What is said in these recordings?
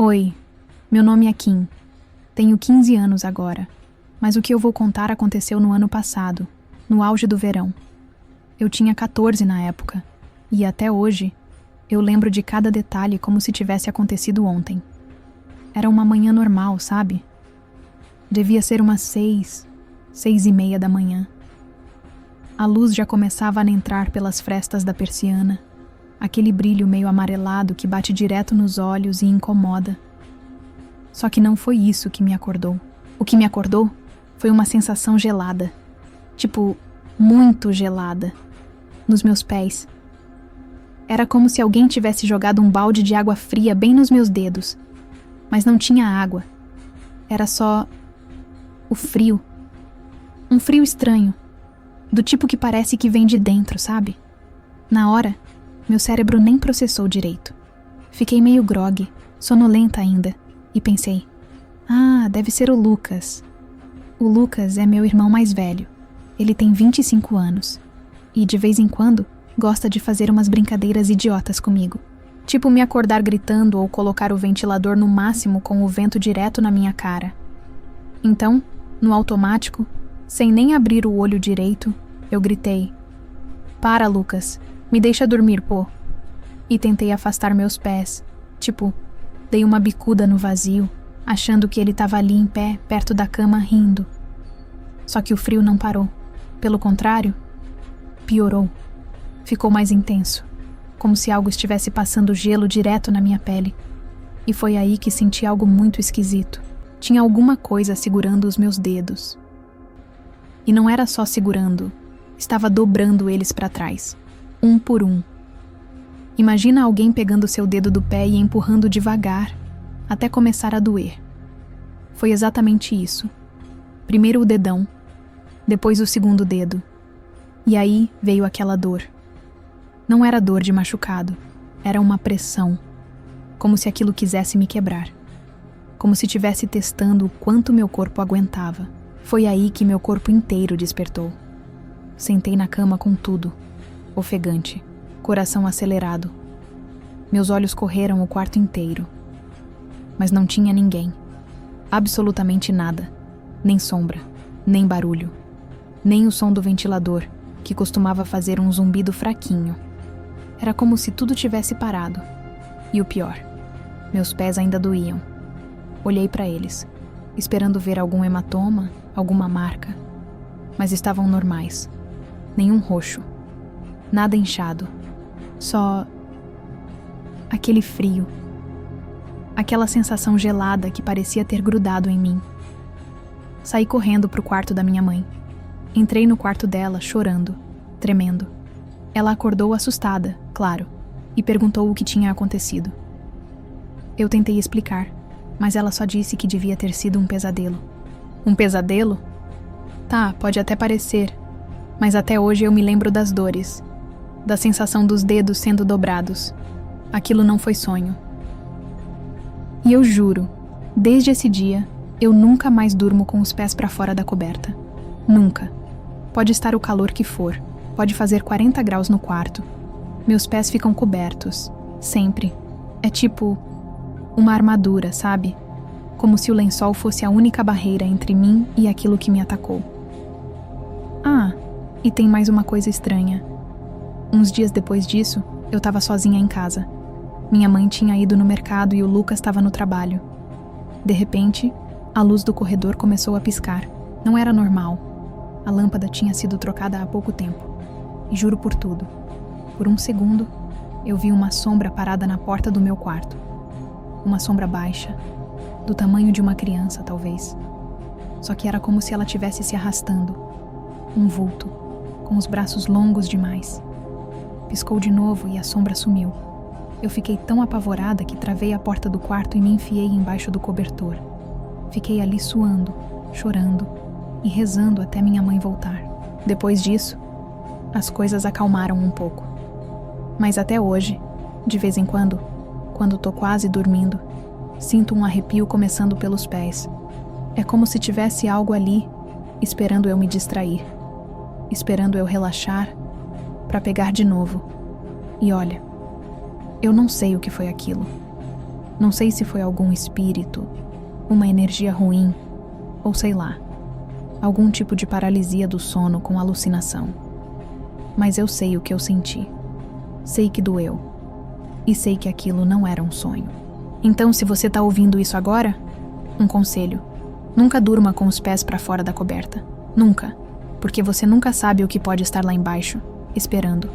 Oi, meu nome é Kim. Tenho 15 anos agora, mas o que eu vou contar aconteceu no ano passado, no auge do verão. Eu tinha 14 na época, e até hoje, eu lembro de cada detalhe como se tivesse acontecido ontem. Era uma manhã normal, sabe? Devia ser umas 6:30 da manhã. A luz já começava a entrar pelas frestas da persiana, aquele brilho meio amarelado que bate direto nos olhos e incomoda. Só que não foi isso que me acordou. O que me acordou foi uma sensação gelada. Tipo, muito gelada. Nos meus pés. Era como se alguém tivesse jogado um balde de água fria bem nos meus dedos. Mas não tinha água. Era só o frio. Um frio estranho. Do tipo que parece que vem de dentro, sabe? Na hora, meu cérebro nem processou direito. Fiquei meio grogue, sonolenta ainda, e pensei: deve ser o Lucas. O Lucas é meu irmão mais velho. Ele tem 25 anos. E de vez em quando, gosta de fazer umas brincadeiras idiotas comigo. Tipo me acordar gritando ou colocar o ventilador no máximo com o vento direto na minha cara. Então, no automático, sem nem abrir o olho direito, eu gritei: "Para, Lucas, me deixa dormir, pô." E tentei afastar meus pés. Tipo, dei uma bicuda no vazio, achando que ele estava ali em pé, perto da cama, rindo. Só que o frio não parou. Pelo contrário, piorou. Ficou mais intenso, como se algo estivesse passando gelo direto na minha pele. E foi aí que senti algo muito esquisito. Tinha alguma coisa segurando os meus dedos. E não era só segurando, estava dobrando eles para trás, um por um. Imagina alguém pegando seu dedo do pé e empurrando devagar, até começar a doer. Foi exatamente isso. Primeiro o dedão, depois o segundo dedo. E aí veio aquela dor. Não era dor de machucado, era uma pressão, como se aquilo quisesse me quebrar. Como se estivesse testando o quanto meu corpo aguentava. Foi aí que meu corpo inteiro despertou. Sentei na cama com tudo, ofegante, coração acelerado. Meus olhos correram o quarto inteiro. Mas não tinha ninguém. Absolutamente nada. Nem sombra, nem barulho. Nem o som do ventilador, que costumava fazer um zumbido fraquinho. Era como se tudo tivesse parado. E o pior, meus pés ainda doíam. Olhei para eles, esperando ver algum hematoma, alguma marca. Mas estavam normais. Nenhum roxo. Nada inchado. Só aquele frio. Aquela sensação gelada que parecia ter grudado em mim. Saí correndo pro quarto da minha mãe. Entrei no quarto dela, chorando, tremendo. Ela acordou assustada, claro, e perguntou o que tinha acontecido. Eu tentei explicar, mas ela só disse que devia ter sido um pesadelo. Um pesadelo? Tá, pode até parecer, mas até hoje eu me lembro das dores, da sensação dos dedos sendo dobrados. Aquilo não foi sonho. E eu juro, desde esse dia, eu nunca mais durmo com os pés pra fora da coberta. Nunca. Pode estar o calor que for, pode fazer 40 graus no quarto. Meus pés ficam cobertos, sempre. É tipo uma armadura, sabe? Como se o lençol fosse a única barreira entre mim e aquilo que me atacou. E tem mais uma coisa estranha. Uns dias depois disso, eu estava sozinha em casa. Minha mãe tinha ido no mercado e o Lucas estava no trabalho. De repente, a luz do corredor começou a piscar. Não era normal. A lâmpada tinha sido trocada há pouco tempo. E juro por tudo, por um segundo, eu vi uma sombra parada na porta do meu quarto. Uma sombra baixa, do tamanho de uma criança, talvez. Só que era como se ela estivesse se arrastando. Um vulto, com os braços longos demais. Piscou de novo e a sombra sumiu. Eu fiquei tão apavorada que travei a porta do quarto e me enfiei embaixo do cobertor. Fiquei ali suando, chorando e rezando até minha mãe voltar. Depois disso, as coisas acalmaram um pouco. Mas até hoje, de vez em quando tô quase dormindo, sinto um arrepio começando pelos pés. É como se tivesse algo ali, esperando eu me distrair, esperando eu relaxar, para pegar de novo. E olha, eu não sei o que foi aquilo. Não sei se foi algum espírito, uma energia ruim, ou sei lá, algum tipo de paralisia do sono com alucinação. Mas eu sei o que eu senti. Sei que doeu. E sei que aquilo não era um sonho. Então, se você tá ouvindo isso agora, um conselho: nunca durma com os pés para fora da coberta. Nunca. Porque você nunca sabe o que pode estar lá embaixo, esperando.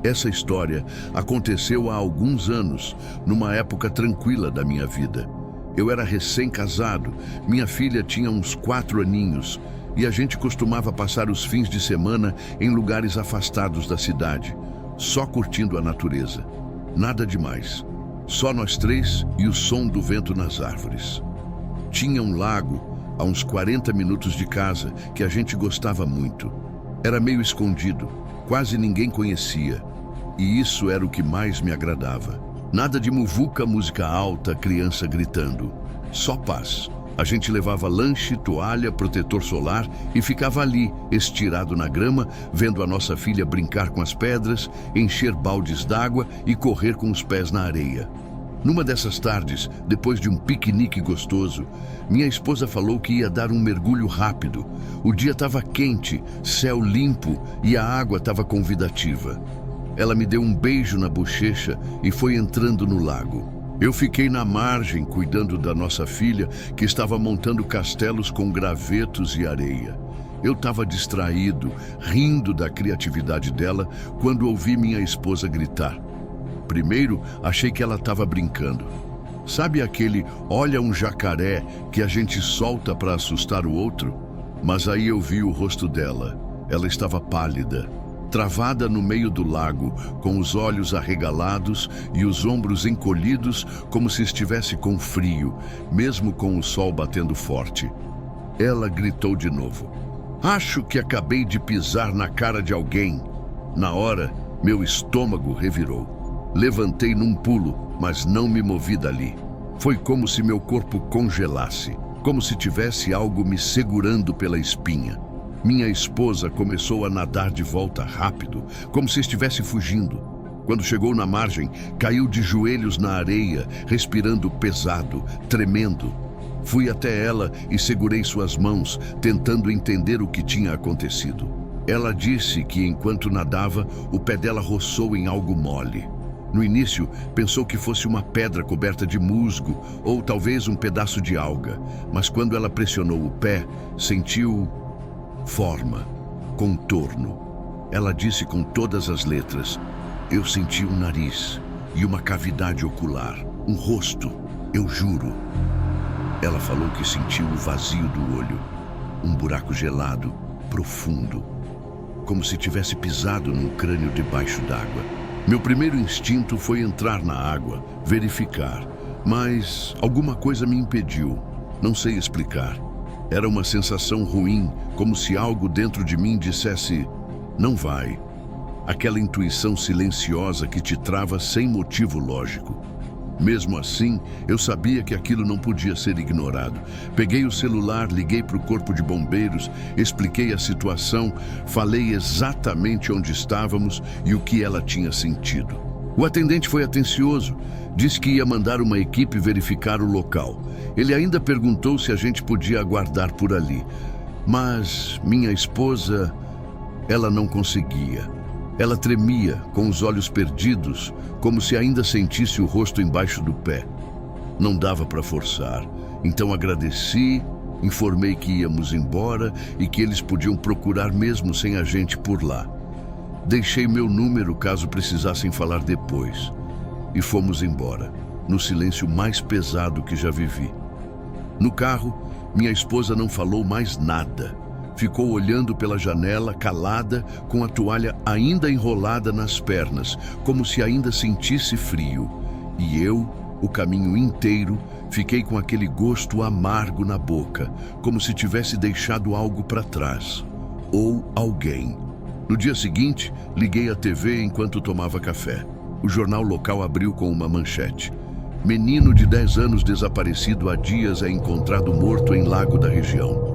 Essa história aconteceu há alguns anos, numa época tranquila da minha vida. Eu era recém-casado, minha filha tinha uns 4 aninhos e a gente costumava passar os fins de semana em lugares afastados da cidade, só curtindo a natureza. Nada demais, só nós 3 e o som do vento nas árvores. Tinha um lago a uns 40 minutos de casa que a gente gostava muito. Era meio escondido, quase ninguém conhecia. E isso era o que mais me agradava. Nada de muvuca, música alta, criança gritando. Só paz. A gente levava lanche, toalha, protetor solar e ficava ali, estirado na grama, vendo a nossa filha brincar com as pedras, encher baldes d'água e correr com os pés na areia. Numa dessas tardes, depois de um piquenique gostoso, minha esposa falou que ia dar um mergulho rápido. O dia estava quente, céu limpo e a água estava convidativa. Ela me deu um beijo na bochecha e foi entrando no lago. Eu fiquei na margem cuidando da nossa filha, que estava montando castelos com gravetos e areia. Eu estava distraído, rindo da criatividade dela, quando ouvi minha esposa gritar. Primeiro, achei que ela estava brincando. Sabe aquele "olha um jacaré" que a gente solta para assustar o outro? Mas aí eu vi o rosto dela. Ela estava pálida, travada no meio do lago, com os olhos arregalados e os ombros encolhidos, como se estivesse com frio, mesmo com o sol batendo forte. Ela gritou de novo. Acho que acabei de pisar na cara de alguém. Na hora, meu estômago revirou. Levantei num pulo, mas não me movi dali. Foi como se meu corpo congelasse, como se tivesse algo me segurando pela espinha. Minha esposa começou a nadar de volta rápido, como se estivesse fugindo. Quando chegou na margem, caiu de joelhos na areia, respirando pesado, tremendo. Fui até ela e segurei suas mãos, tentando entender o que tinha acontecido. Ela disse que enquanto nadava, o pé dela roçou em algo mole. No início, pensou que fosse uma pedra coberta de musgo ou talvez um pedaço de alga, mas quando ela pressionou o pé, sentiu forma, contorno. Ela disse com todas as letras: eu senti um nariz e uma cavidade ocular, um rosto, eu juro. Ela falou que sentiu o vazio do olho, um buraco gelado, profundo, como se tivesse pisado num crânio debaixo d'água. Meu primeiro instinto foi entrar na água, verificar, mas alguma coisa me impediu. Não sei explicar. Era uma sensação ruim, como se algo dentro de mim dissesse: não vai. Aquela intuição silenciosa que te trava sem motivo lógico. Mesmo assim, eu sabia que aquilo não podia ser ignorado. Peguei o celular, liguei para o corpo de bombeiros, expliquei a situação, falei exatamente onde estávamos e o que ela tinha sentido. O atendente foi atencioso, disse que ia mandar uma equipe verificar o local. Ele ainda perguntou se a gente podia aguardar por ali. Mas minha esposa, ela não conseguia. Ela tremia, com os olhos perdidos, como se ainda sentisse o rosto embaixo do pé. Não dava para forçar, então agradeci, informei que íamos embora e que eles podiam procurar mesmo sem a gente por lá. Deixei meu número caso precisassem falar depois. E fomos embora, no silêncio mais pesado que já vivi. No carro, minha esposa não falou mais nada. Ficou olhando pela janela, calada, com a toalha ainda enrolada nas pernas, como se ainda sentisse frio. E eu, o caminho inteiro, fiquei com aquele gosto amargo na boca, como se tivesse deixado algo para trás. Ou alguém. No dia seguinte, liguei a TV enquanto tomava café. O jornal local abriu com uma manchete: menino de 10 anos desaparecido há dias é encontrado morto em lago da região.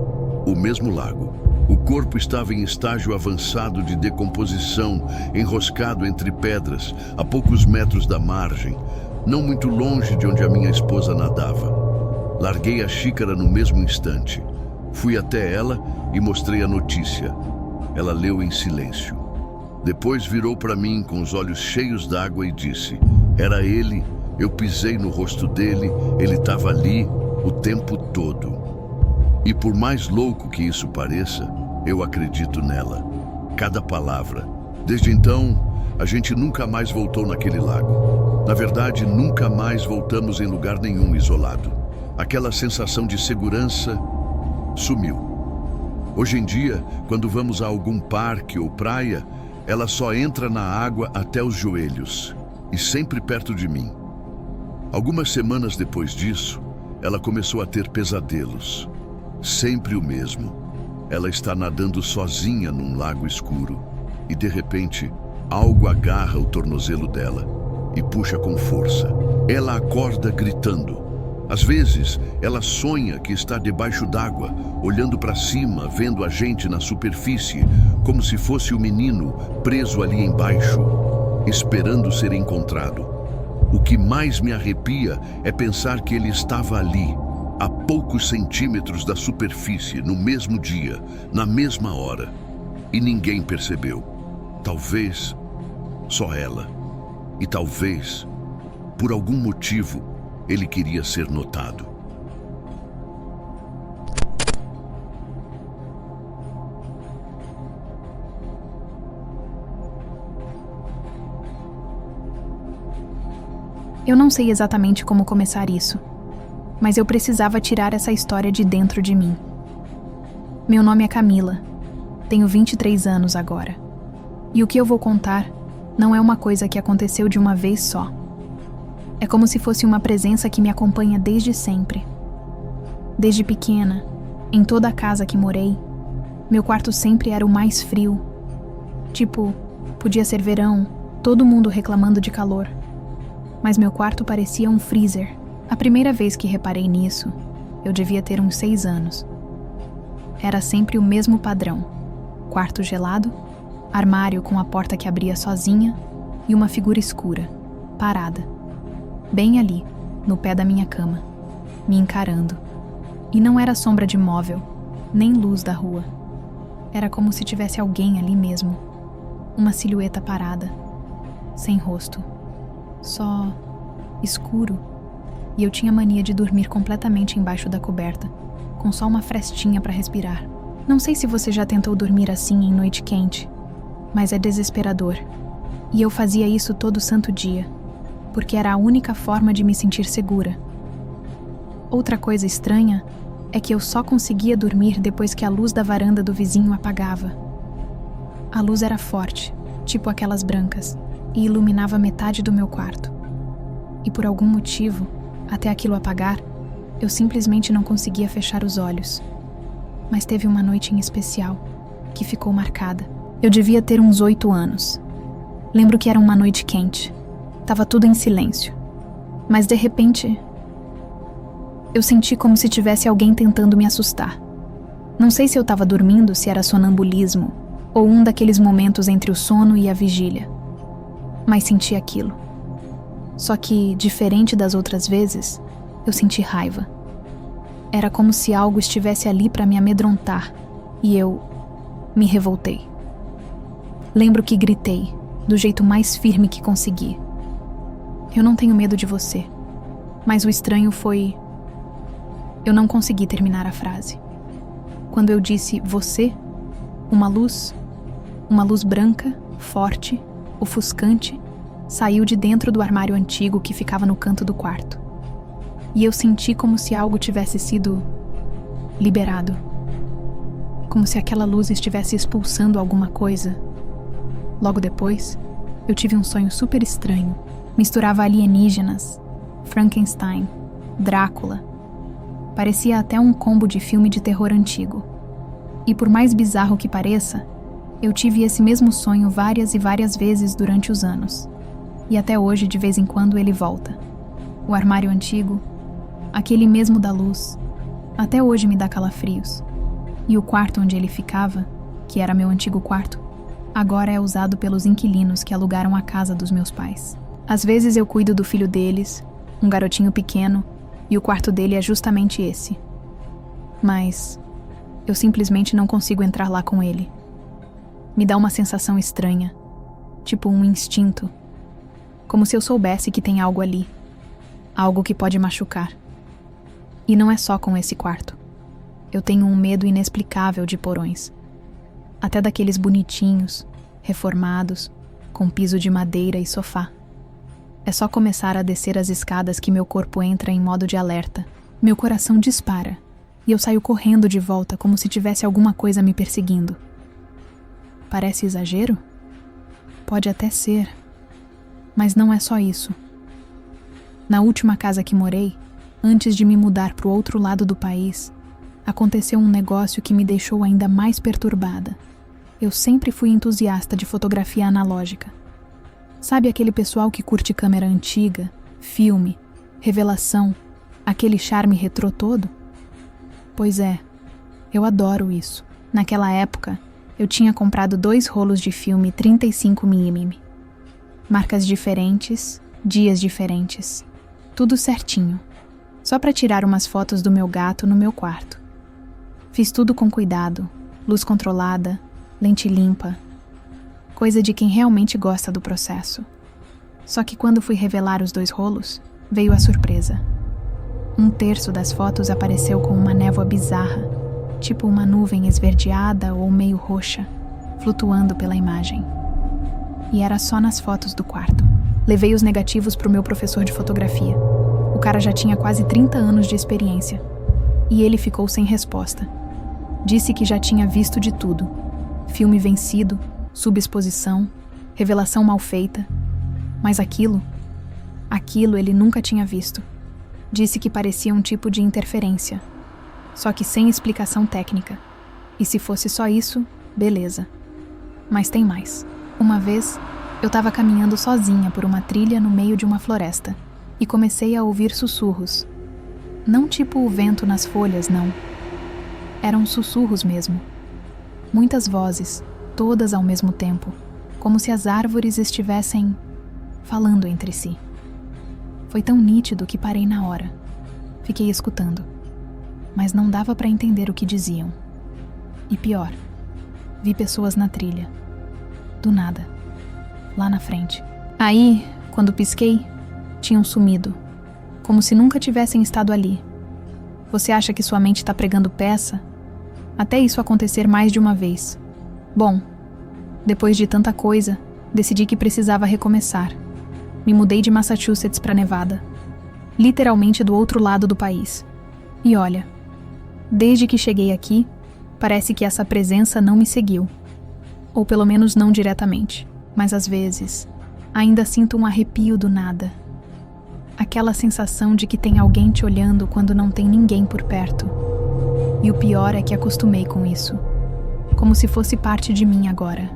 O mesmo lago. O corpo estava em estágio avançado de decomposição, enroscado entre pedras, a poucos metros da margem, não muito longe de onde a minha esposa nadava. Larguei a xícara no mesmo instante. Fui até ela e mostrei a notícia. Ela leu em silêncio. Depois virou para mim com os olhos cheios d'água e disse: era ele, eu pisei no rosto dele, ele estava ali o tempo todo. E por mais louco que isso pareça, eu acredito nela. Cada palavra. Desde então, a gente nunca mais voltou naquele lago. Na verdade, nunca mais voltamos em lugar nenhum isolado. Aquela sensação de segurança sumiu. Hoje em dia, quando vamos a algum parque ou praia, ela só entra na água até os joelhos, e sempre perto de mim. Algumas semanas depois disso, ela começou a ter pesadelos. Sempre o mesmo. Ela está nadando sozinha num lago escuro e, de repente, algo agarra o tornozelo dela e puxa com força. Ela acorda gritando. Às vezes, ela sonha que está debaixo d'água, olhando para cima, vendo a gente na superfície, como se fosse o menino preso ali embaixo, esperando ser encontrado. O que mais me arrepia é pensar que ele estava ali, a poucos centímetros da superfície, no mesmo dia, na mesma hora, e ninguém percebeu. Talvez só ela. E talvez, por algum motivo, ele queria ser notado. Eu não sei exatamente como começar isso, mas eu precisava tirar essa história de dentro de mim. Meu nome é Camila. Tenho 23 anos agora. E o que eu vou contar não é uma coisa que aconteceu de uma vez só. É como se fosse uma presença que me acompanha desde sempre. Desde pequena, em toda a casa que morei, meu quarto sempre era o mais frio. Tipo, podia ser verão, todo mundo reclamando de calor. Mas meu quarto parecia um freezer. A primeira vez que reparei nisso, eu devia ter uns 6 anos. Era sempre o mesmo padrão. Quarto gelado, armário com a porta que abria sozinha e uma figura escura, parada. Bem ali, no pé da minha cama, me encarando. E não era sombra de móvel, nem luz da rua. Era como se tivesse alguém ali mesmo. Uma silhueta parada, sem rosto. Só escuro. E eu tinha mania de dormir completamente embaixo da coberta, com só uma frestinha para respirar. Não sei se você já tentou dormir assim em noite quente, mas é desesperador. E eu fazia isso todo santo dia, porque era a única forma de me sentir segura. Outra coisa estranha é que eu só conseguia dormir depois que a luz da varanda do vizinho apagava. A luz era forte, tipo aquelas brancas, e iluminava metade do meu quarto. E por algum motivo, até aquilo apagar, eu simplesmente não conseguia fechar os olhos. Mas teve uma noite em especial, que ficou marcada. Eu devia ter uns 8 anos. Lembro que era uma noite quente. Tava tudo em silêncio. Mas de repente, eu senti como se tivesse alguém tentando me assustar. Não sei se eu estava dormindo, se era sonambulismo, ou um daqueles momentos entre o sono e a vigília. Mas senti aquilo. Só que, diferente das outras vezes, eu senti raiva. Era como se algo estivesse ali para me amedrontar, e eu me revoltei. Lembro que gritei, do jeito mais firme que consegui. Eu não tenho medo de você. Mas o estranho foi... Eu não consegui terminar a frase. Quando eu disse você, uma luz branca, forte, ofuscante, saiu de dentro do armário antigo que ficava no canto do quarto. E eu senti como se algo tivesse sido liberado. Como se aquela luz estivesse expulsando alguma coisa. Logo depois, eu tive um sonho super estranho. Misturava alienígenas, Frankenstein, Drácula. Parecia até um combo de filme de terror antigo. E por mais bizarro que pareça, eu tive esse mesmo sonho várias e várias vezes durante os anos. E até hoje, de vez em quando, ele volta. O armário antigo, aquele mesmo da luz, até hoje me dá calafrios. E o quarto onde ele ficava, que era meu antigo quarto, agora é usado pelos inquilinos que alugaram a casa dos meus pais. Às vezes eu cuido do filho deles, um garotinho pequeno, e o quarto dele é justamente esse. Mas eu simplesmente não consigo entrar lá com ele. Me dá uma sensação estranha, tipo um instinto, como se eu soubesse que tem algo ali, algo que pode machucar. E não é só com esse quarto. Eu tenho um medo inexplicável de porões. Até daqueles bonitinhos, reformados, com piso de madeira e sofá. É só começar a descer as escadas que meu corpo entra em modo de alerta. Meu coração dispara e eu saio correndo de volta como se tivesse alguma coisa me perseguindo. Parece exagero? Pode até ser, mas não é só isso. Na última casa que morei, antes de me mudar para o outro lado do país, aconteceu um negócio que me deixou ainda mais perturbada. Eu sempre fui entusiasta de fotografia analógica. Sabe aquele pessoal que curte câmera antiga, filme, revelação, aquele charme retrô todo? Pois é, eu adoro isso. Naquela época, eu tinha comprado 2 rolos de filme 35mm. Marcas diferentes, dias diferentes. Tudo certinho. Só para tirar umas fotos do meu gato no meu quarto. Fiz tudo com cuidado, luz controlada, lente limpa. Coisa de quem realmente gosta do processo. Só que quando fui revelar os 2 rolos, veio a surpresa. 1/3 das fotos apareceu com uma névoa bizarra, tipo uma nuvem esverdeada ou meio roxa, flutuando pela imagem. E era só nas fotos do quarto. Levei os negativos para o meu professor de fotografia. O cara já tinha quase 30 anos de experiência. E ele ficou sem resposta. Disse que já tinha visto de tudo. Filme vencido, subexposição, revelação mal feita. Mas aquilo ele nunca tinha visto. Disse que parecia um tipo de interferência. Só que sem explicação técnica. E se fosse só isso, beleza. Mas tem mais. Uma vez, eu estava caminhando sozinha por uma trilha no meio de uma floresta e comecei a ouvir sussurros. Não tipo o vento nas folhas, não. Eram sussurros mesmo. Muitas vozes, todas ao mesmo tempo, como se as árvores estivessem falando entre si. Foi tão nítido que parei na hora. Fiquei escutando, mas não dava para entender o que diziam. E pior, vi pessoas na trilha. Do nada. Lá na frente. Aí, quando pisquei, tinham sumido. Como se nunca tivessem estado ali. Você acha que sua mente está pregando peça? Até isso acontecer mais de uma vez. Bom, depois de tanta coisa, decidi que precisava recomeçar. Me mudei de Massachusetts para Nevada. Literalmente do outro lado do país. E olha, desde que cheguei aqui, parece que essa presença não me seguiu. Ou pelo menos não diretamente. Mas às vezes, ainda sinto um arrepio do nada. Aquela sensação de que tem alguém te olhando quando não tem ninguém por perto. E o pior é que acostumei com isso. Como se fosse parte de mim agora.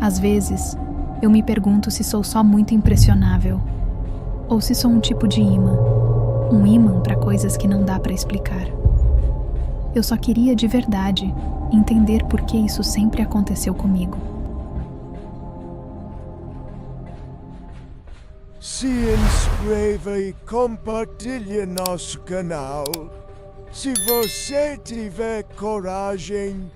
Às vezes, eu me pergunto se sou só muito impressionável. Ou se sou um tipo de imã. Um imã para coisas que não dá para explicar. Eu só queria de verdade entender por que isso sempre aconteceu comigo. Se inscreva e compartilhe nosso canal. Se você tiver coragem,